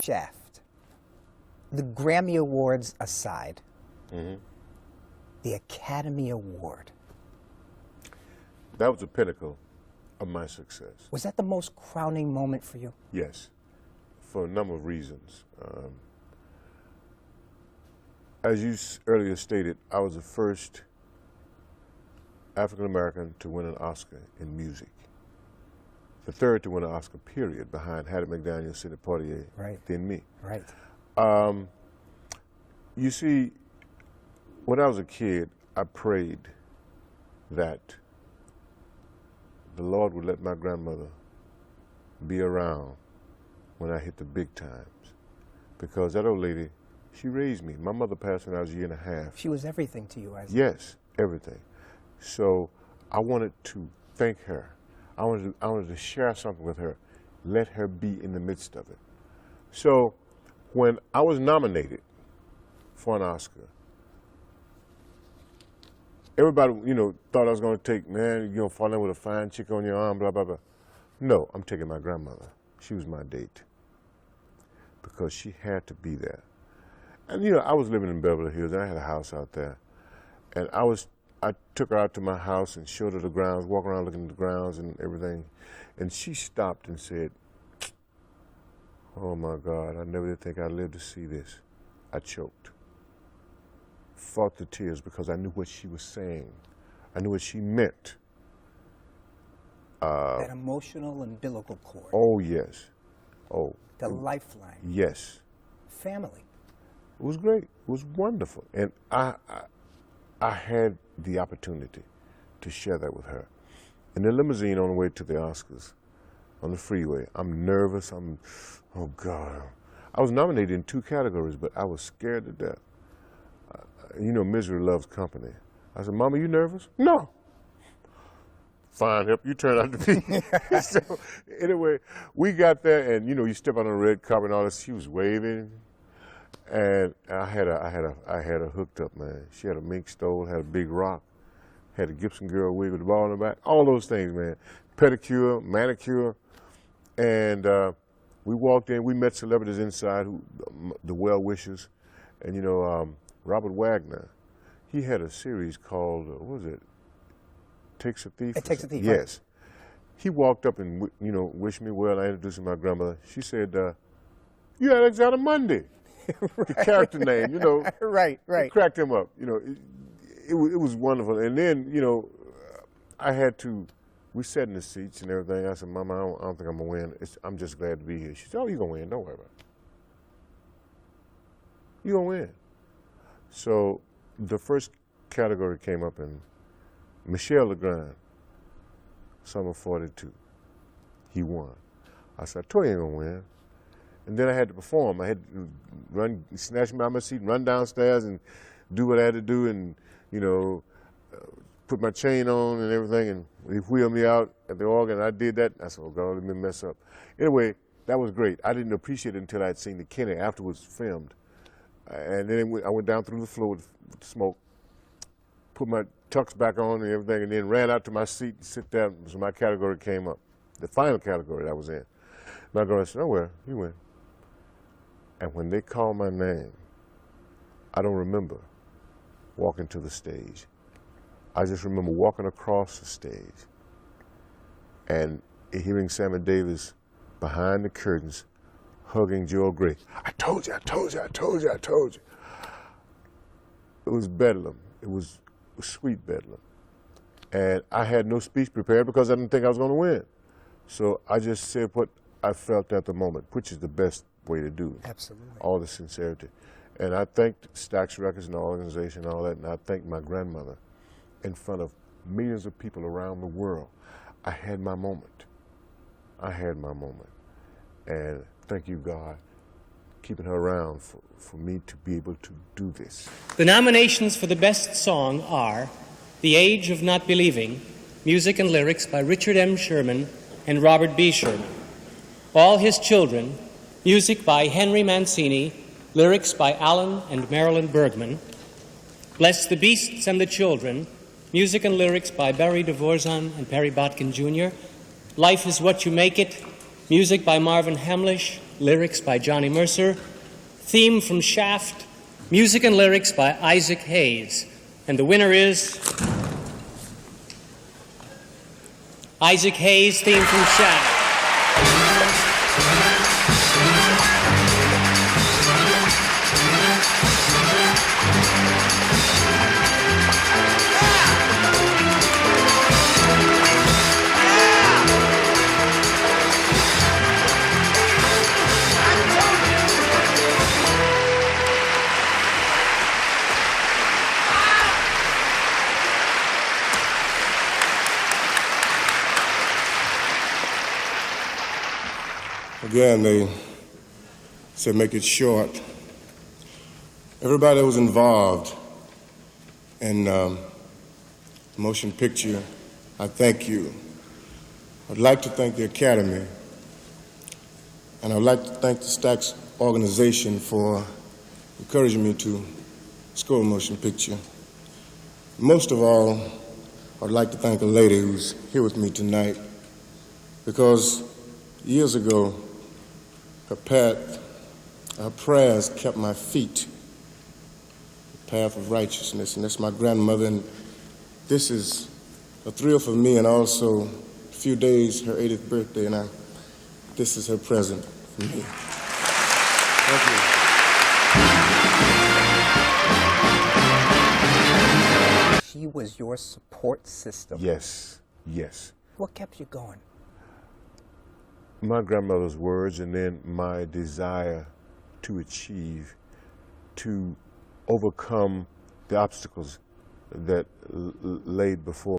Shaft, the Grammy Awards aside, the Academy Award. That was the pinnacle of my success. Was that the most crowning moment for you? Yes, for a number of reasons. As you earlier stated, I was the first African American to win an Oscar in music. The third to win an Oscar, period, behind Hattie McDaniel, Sidney Poitier, then me. Right. You see, when I was a kid, I prayed that the Lord would let my grandmother be around when I hit the big times. Because that old lady, she raised me. My mother passed when I was a year and a half. She was everything to you, Isaac. Yes, everything. So I wanted to thank her. I wanted to share something with her, let her be in the midst of it. So when I was nominated for an Oscar, everybody, thought I was going to take, man, you're going to fall in with a fine chick on your arm, blah, blah, blah. No, I'm taking my grandmother. She was my date because she had to be there. And, I was living in Beverly Hills, and I had a house out there. And I took her out to my house and showed her the grounds, walking around looking at the grounds and everything. And she stopped and said, oh, my God, I never did think I'd live to see this. I choked. Fought the tears because I knew what she was saying. I knew what she meant. That emotional umbilical cord. Oh, yes. Oh. The lifeline. Yes. Family. It was great. It was wonderful. And I had the opportunity to share that with her. In the limousine on the way to the Oscars, on the freeway, I'm nervous. Oh, God. I was nominated in 2 categories, but I was scared to death. Misery loves company. I said, Mama, you nervous? No. Fine, help you turn out to be. So anyway, we got there, and you step on a red carpet and all this. She was waving, and I had her hooked up, man. She had a mink stole, had a big rock, had a Gibson girl wig with the ball in the back. All those things, man. Pedicure, manicure, and we walked in. We met celebrities inside, the well-wishers, and Robert Wagner, he had a series called, what was it? Takes a Thief? It Takes a Thief. Yes. Right. He walked up and, wished me well. I introduced him to my grandmother. She said, you Alexander Mundy, the character name, Right. It cracked him up. It was wonderful. And then, we sat in the seats and everything. I said, Mama, I don't think I'm going to win. I'm just glad to be here. She said, oh, you're going to win. Don't worry about it. You're going to win. So the first category came up, and Michel Legrand, Summer 42. He won. I said, I told you I ain't gonna win. And then I had to perform. I had to snatch me out of my seat and run downstairs and do what I had to do and, put my chain on and everything, and they wheeled me out at the organ. I did that. I said, oh, God, let me mess up. Anyway, that was great. I didn't appreciate it until I had seen the Kenny afterwards filmed. And then I went down through the floor with smoke, put my tux back on and everything, and then ran out to my seat and sit down. So my category came up, the final category that I was in. My girl said, oh, well, you win. And when they called my name, I don't remember walking to the stage. I just remember walking across the stage and hearing Sammy Davis behind the curtains hugging Joel Grey. I told you, I told you, I told you, I told you. It was bedlam. It was sweet bedlam. And I had no speech prepared because I didn't think I was going to win. So I just said what I felt at the moment, which is the best way to do it. Absolutely. All the sincerity. And I thanked Stax Records and the organization and all that, and I thanked my grandmother in front of millions of people around the world. I had my moment. I had my moment. And thank you, God, keeping her around for me to be able to do this. The nominations for the best song are The Age of Not Believing, music and lyrics by Richard M. Sherman and Robert B. Sherman. All His Children, music by Henry Mancini, lyrics by Alan and Marilyn Bergman. Bless the Beasts and the Children, music and lyrics by Barry Dvorzan and Perry Botkin Jr. Life is What You Make It, music by Marvin Hamlish, lyrics by Johnny Mercer, theme from Shaft, music and lyrics by Isaac Hayes. And the winner is Isaac Hayes, theme from Shaft. Again, they said make it short. Everybody that was involved in the motion picture, I thank you. I'd like to thank the Academy, and I'd like to thank the Stax organization for encouraging me to score a motion picture. Most of all, I'd like to thank a lady who's here with me tonight, because years ago, her prayers kept my feet the path of righteousness, and that's my grandmother. And this is a thrill for me, and also a few days her 80th birthday, and this is her present for me. Thank you. She was your support system. Yes, yes. What kept you going? My grandmother's words, and then my desire to achieve, to overcome the obstacles that laid before